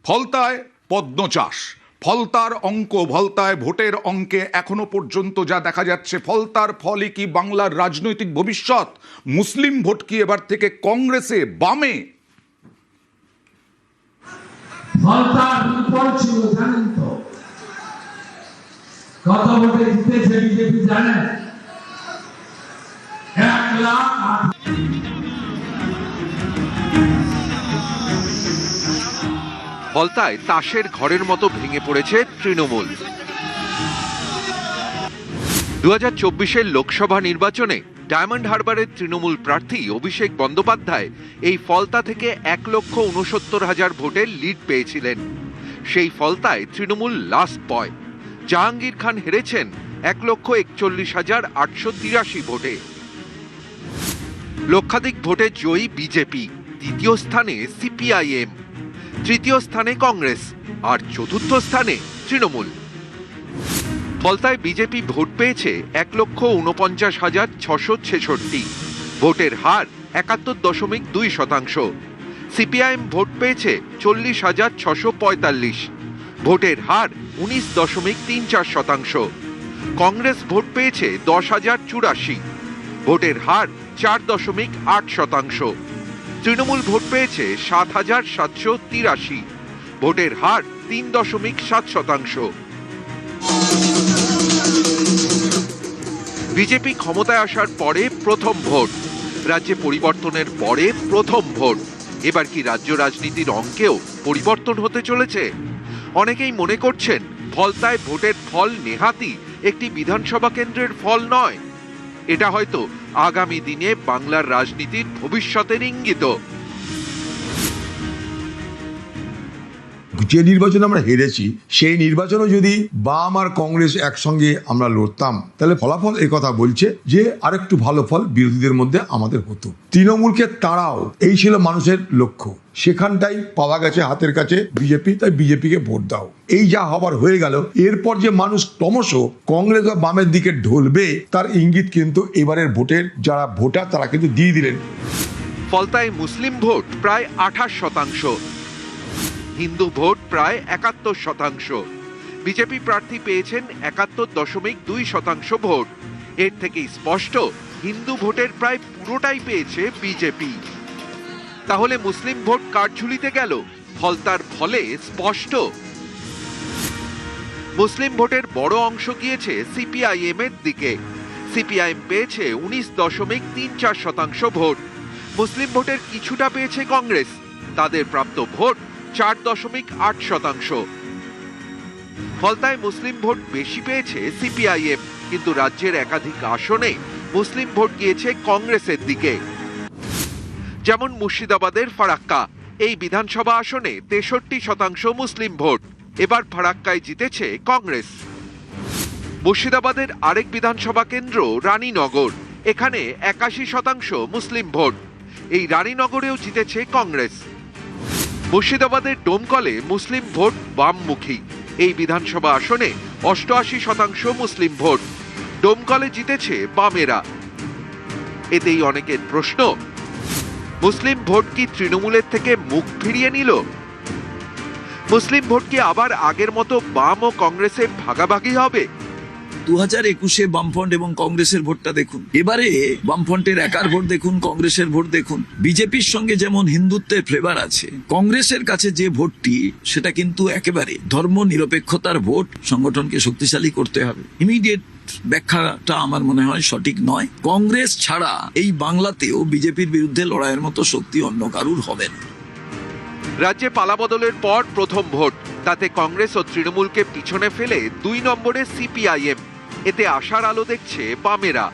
ফলতায় পদ্ম চাষ, ফলতার অঙ্ক ভলতায় ভোটের অঙ্কে এখনো পর্যন্ত যা দেখা যাচ্ছে, ফলতার ফলই কি বাংলার রাজনৈতিক ভবিষ্যৎ? মুসলিম ভোট কি এবার থেকে কংগ্রেসে, বামে? ফলতার উপর ছিল জানেন তো কত ভোটে জিতেছে বিজেপি জানেন? 1,08,000। ফলতায় তাসের ঘরের মতো ভেঙে পড়েছে তৃণমূল। 2024-এর লোকসভা নির্বাচনে ডায়মন্ড হারবারের তৃণমূল প্রার্থী অভিষেক বন্দ্যোপাধ্যায় এই ফলতা থেকে 1,69,000 ভোটের লিড পেয়েছিলেন। সেই ফলতায় তৃণমূল লাস্ট বয় জাহাঙ্গীর খান হেরেছেন 1,41,883 ভোটে। লক্ষাধিক ভোটে জয়ী বিজেপি, দ্বিতীয় স্থানে সিপিআইএম, তৃতীয় স্থানে কংগ্রেস আর চতুর্থ স্থানে তৃণমূল। ফলতায় বিজেপি ভোট পেয়েছে 1,49,666, ভোটের হার 71.2%। সিপিআইএম ভোট পেয়েছে 40,645, ভোটের হার 19.34%। কংগ্রেস ভোট পেয়েছে 10,084, ভোটের হার 4.8%। তৃণমূল ভোট পেয়েছে 7,783, ভোটের হার 3.7%। বিজেপি ক্ষমতায় আসার পরে প্রথম ভোট, রাজ্যে পরিবর্তনের পরে প্রথম ভোট। এবার কি রাজ্য রাজনীতির অঙ্কেও পরিবর্তন হতে চলেছে? অনেকেই মনে করছেন ফলতায় ভোটের ফল নেহাতি একটি বিধানসভা কেন্দ্রের ফল নয়, এটা হয়তো আগামী দিনে বাংলার রাজনীতির ভবিষ্যতের ইঙ্গিত। যে নির্বাচন আমরা হেরেছি, সেই নির্বাচনও যদি বাম আর কংগ্রেস একসঙ্গে আমরা লড়তাম, তাহলে ফলাফল এই কথা বলছে যে আরেকটু ভালো ফল বিরোধীদের মধ্যে আমাদের হতো। তৃণমূলকে তাড়াও, এই ছিল মানুষের লক্ষ্য। সেখানটাই পাওয়া গেছে হাতের কাছে বিজেপি, তাই বিজেপিকে ভোট দাও। এই যা হবার হয়ে গেল, এরপর যে মানুষ ক্রমশ কংগ্রেস বা বামের দিকে ঢলবে, তার ইঙ্গিত কিন্তু এবারের ভোটের যারা ভোটার তারা কিন্তু দিয়ে দিলেন। ফলতায় মুসলিম ভোট প্রায় 28%, হিন্দু ভোট প্রায় 71%। বিজেপি প্রার্থী পেয়েছেন 71.2% ভোট। এর থেকেই স্পষ্ট হিন্দু ভোটের প্রায় পুরোটাই পেয়েছে বিজেপি। তাহলে মুসলিম ভোট কার ঝুলিতে গেল? ফলতার ফলে স্পষ্ট। মুসলিম ভোটের বড় অংশ গিয়েছে সিপিআইএম এর দিকে। সিপিআইএম পেয়েছে 19.34% ভোট। মুসলিম ভোটের কিছুটা পেয়েছে কংগ্রেস, তাদের প্রাপ্ত ভোট 4.8%। ফলতায় মুসলিম ভোট বেশি পেয়েছে সিপিআইএম, কিন্তু রাজ্যের একাধিক আসনে মুসলিম ভোট গিয়েছে কংগ্রেসের দিকে। যেমন মুর্শিদাবাদের ফারাক্কা, এই বিধানসভা আসনে 63% মুসলিম ভোট। এবার ফারাক্কায় জিতেছে কংগ্রেস। মুর্শিদাবাদের আরেক বিধানসভা কেন্দ্র রানীনগর, এখানে 81% মুসলিম ভোট। এই রানীনগরেও জিতেছে কংগ্রেস। মুর্শিদাবাদের ডোমকলে মুসলিম ভোট বামমুখী, এই বিধানসভা আসনে 88% মুসলিম ভোট। ডোমকলে জিতেছে বামেরা। এতেই অনেকের প্রশ্ন, মুসলিম ভোট কি তৃণমূলের থেকে মুখ ফিরিয়ে নিল? মুসলিম ভোট কি আবার আগের মতো বাম ও কংগ্রেসে ভাগাভাগি হবে? 2021-এ বামফ্রন্ট এবং কংগ্রেসের ভোটটা দেখুন, এবারে বামফ্রন্টের একার ভোট দেখুন, কংগ্রেসের ভোট দেখুন। বিজেপির সঙ্গে যেমন হিন্দুত্বের ফ্লেভার আছে, কংগ্রেসের কাছে যে ভোটটি সেটা কিন্তু একেবারে ধর্ম নিরপেক্ষতার ভোট। সংগঠনকে শক্তিশালী করতে হবে। ইমিডিয়েট ব্যাখ্যাটা আমার মনে হয় সঠিক নয়। কংগ্রেস ছাড়া এই বাংলাতেও বিজেপির বিরুদ্ধে লড়াইয়ের মতো শক্তি অন্য কারুর হবে না। রাজ্যে পালাবদলের পর প্রথম ভোট, তাতে কংগ্রেস ও তৃণমূলকে পিছনে ফেলে 2 নম্বরে সিপিআইএম। এতে আশার আলো দেখছে বামেরা।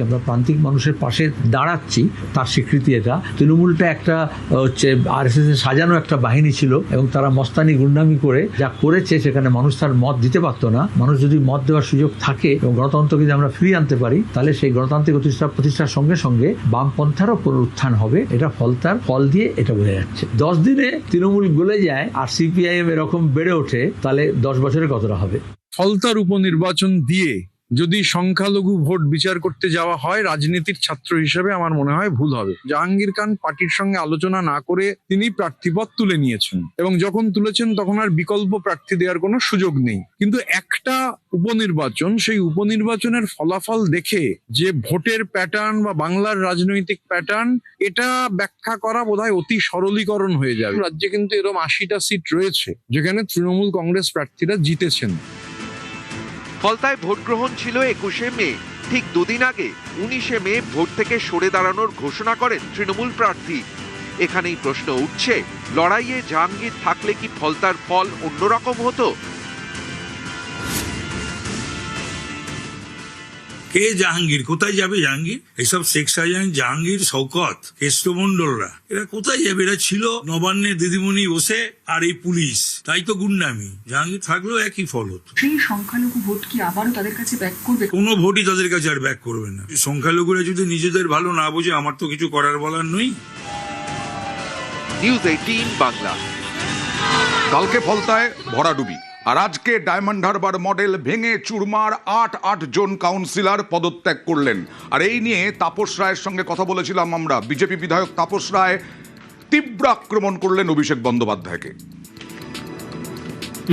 আমরা প্রান্তিক মানুষের পাশে দাঁড়াচ্ছি, তার স্বীকৃতি এটা। তৃণমূলটা একটা হচ্ছে আরএসএস এর সাজানো একটা বাহিনী ছিল, এবং তারা মস্তানি গুন্ডামি করে যা করেছে, সেখানে মানুষ তার মত দিতে পারতো না। মানুষ যদি মত দেওয়ার সুযোগ থাকে এবং গণতন্ত্রকে যদি আমরা ফিরিয়ে আনতে পারি, তাহলে সেই গণতান্ত্রিক প্রতিষ্ঠার সঙ্গে সঙ্গে বামপন্থারও পুনরুত্থান হবে। এটা ফলতার ফল দিয়ে এটা বোঝা যাচ্ছে। 10 দিনে তৃণমূল গলে যায় আর সিপিআইএম এরকম বেড়ে ওঠে, তাহলে 10 বছরে কতটা হবে? ফলতার উপনির্বাচন দিয়ে যদি সংখ্যালঘু ভোট বিচার করতে যাওয়া হয় রাজনীতির ছাত্র হিসেবে আমার মনে হয় ভুল হবে। জাহাঙ্গীর খান পার্টির সঙ্গে আলোচনা না করে তিনি প্রার্থীপদ তুলে নিয়েছেন এবং যখন তুলেছেন তখন আর বিকল্প প্রার্থী দেওয়ার কোনো সুযোগ নেই। কিন্তু একটা উপনির্বাচন, সেই উপনির্বাচনের ফলাফল দেখে যে ভোটের প্যাটার্ন বা বাংলার রাজনৈতিক প্যাটার্ন, এটা ব্যাখ্যা করা বোধহয় অতি সরলীকরণ হয়ে যাবে। রাজ্যে কিন্তু এরকম 80টা সিট রয়েছে যেখানে তৃণমূল কংগ্রেস প্রার্থীরা জিতেছেন। ফলতায় ভোট গ্রহণ ছিল 21শে মে। ঠিক দুদিন আগে 19শে মে ভোট থেকে সরে দাঁড়ানোর ঘোষণা করেন তৃণমূল প্রার্থী। এখানেই প্রশ্ন উঠছে, লড়াইয়ে জাহাঙ্গীর থাকলে কি ফলতার ফল অন্যরকম হতো? কে জাহাঙ্গীর? কোথায় যাবে জাহাঙ্গীর? এইসব শেখ শাহজাহান, জাহাঙ্গীর, শওকত, কেষ্টমন্ডলরা এরা কোথায় যাবে? এরা ছিল নবান্নে দিদিমণি বসে আর এই পুলিশ, তাই তো গুন্ডামি। জাহাঙ্গীর থাকলেও একই ফল হতো। সেই সংখ্যালঘু ভোট কি আবারও তাদের কাছে ব্যাক করবে? কোনো ভোটই তাদের কাছে আর ব্যাক করবে না। সংখ্যালঘুরা যদি নিজেদের ভালো না বোঝে, আমার তো কিছু করার বলার নই। নিউজ 18 বাংলা। কালকে ফলতায় ভরাডুবি, আর আজকে ডায়মন্ড হারবার মডেল ভেঙে চুরমার 8 জন কাউন্সিলর পদত্যাগ করলেন। আর এই নিয়ে তাপস রায়ের সঙ্গে কথা বলেছিলাম আমরা। বিজেপি বিধায়ক তাপস রায় তীব্র আক্রমণ করলেন অভিষেক বন্দ্যোপাধ্যায়কে।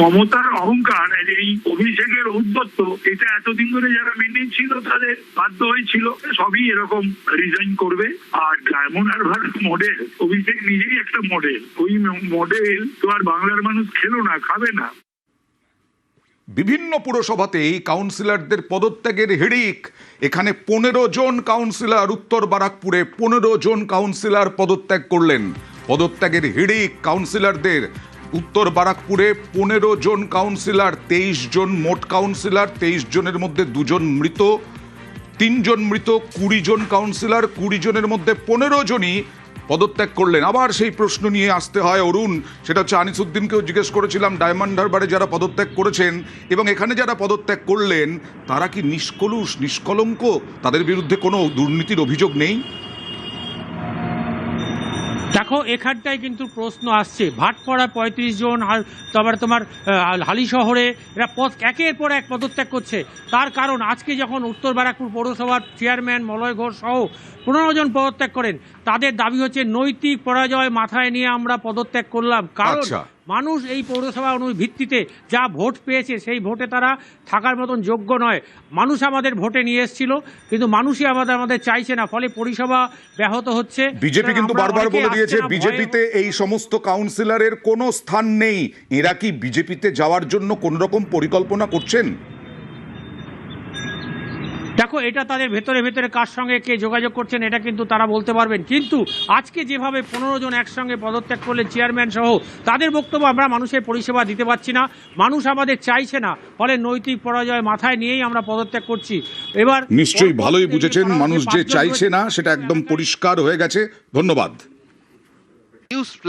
মমতার অহংকার, এই অভিষেকের উদ্যত্ত, এটা এতদিন ধরে যারা মেনে ছিল তাদের বাধ্য হয়েছিল সবই এরকম রিজাইন করবে। আর ডায়মন্ড হারবার মডেল, অভিষেক নিজেই একটা মডেল, ওই মডেল তো আর বাংলার মানুষ খেলো না, খাবে না। বিভিন্ন পুরসভাতেই কাউন্সিলরদের পদত্যাগের হিড়িক। এখানে 15 জন কাউন্সিলর, উত্তর বারাকপুরে 15 জন কাউন্সিলর পদত্যাগ করলেন। পদত্যাগের হিড়িক কাউন্সিলরদের। উত্তর বারাকপুরে 15 জন কাউন্সিলর, 23 জন মোট কাউন্সিলর, 23 জনের মধ্যে 2 জন মৃত, 3 জন মৃত, 20 জন কাউন্সিলর, 20 জনের মধ্যে 15 জনই পদত্যাগ করলেন। আবার সেই প্রশ্ন নিয়ে আসতে হয় অরুণ, সেটা হচ্ছে আনিসুদ্দিনকেও জিজ্ঞেস করেছিলাম, ডায়মন্ড হারবারে যারা পদত্যাগ করেছেন এবং এখানে যারা পদত্যাগ করলেন তারা কি নিষ্কলুষ, নিষ্কলঙ্ক? তাদের বিরুদ্ধে কোনো দুর্নীতির অভিযোগ নেই? দেখো, এখানটায় কিন্তু প্রশ্ন আসছে। ভাটপাড়া 35 জন, তারপরে তোমার হালি শহরে এরা একের পর এক পদত্যাগ করছে। তার কারণ আজকে যখন উত্তর বারাকপুর পৌরসভার চেয়ারম্যান মলয় ঘোষ সহ 15 জন পদত্যাগ করেন, তাদের দাবি হচ্ছে নৈতিক পরাজয় মাথায় নিয়ে আমরা পদত্যাগ করলাম। কারণ মানুষ এই পৌরসভা ভিত্তিতে যা ভোট পেয়েছে সেই ভোটে তারা থাকার মতন যোগ্য নয়। মানুষ আমাদের ভোটে নিয়ে এসেছিল, কিন্তু মানুষই আমাদের চাইছে না, ফলে পরিষেবা ব্যাহত হচ্ছে। বিজেপি কিন্তু বারবার বলে দিয়েছে বিজেপিতে এই সমস্ত কাউন্সিলরের কোনো স্থান নেই। এরা কি বিজেপিতে যাওয়ার জন্য কোন রকম পরিকল্পনা করছেন? দেখো, এটা তাদের ভেতরে কার সঙ্গে কে যোগাযোগ করছেন এটা কিন্তু তারা বলতে পারবেন। কিন্তু আজকে যেভাবে 15 জন একসঙ্গে পদত্যাগ করলেন চেয়ারম্যান সহ, তাদের বক্তব্য আমরা মানুষের পরিষেবা দিতে পারছি না, মানুষ আমাদের চাইছে না, ফলে নৈতিক পরাজয় মাথায় নিয়েই আমরা পদত্যাগ করছি। এবার নিশ্চয়ই ভালোই বুঝেছেন, মানুষ যে চাইছে না সেটা একদম পরিষ্কার হয়ে গেছে। ধন্যবাদ। নিউজ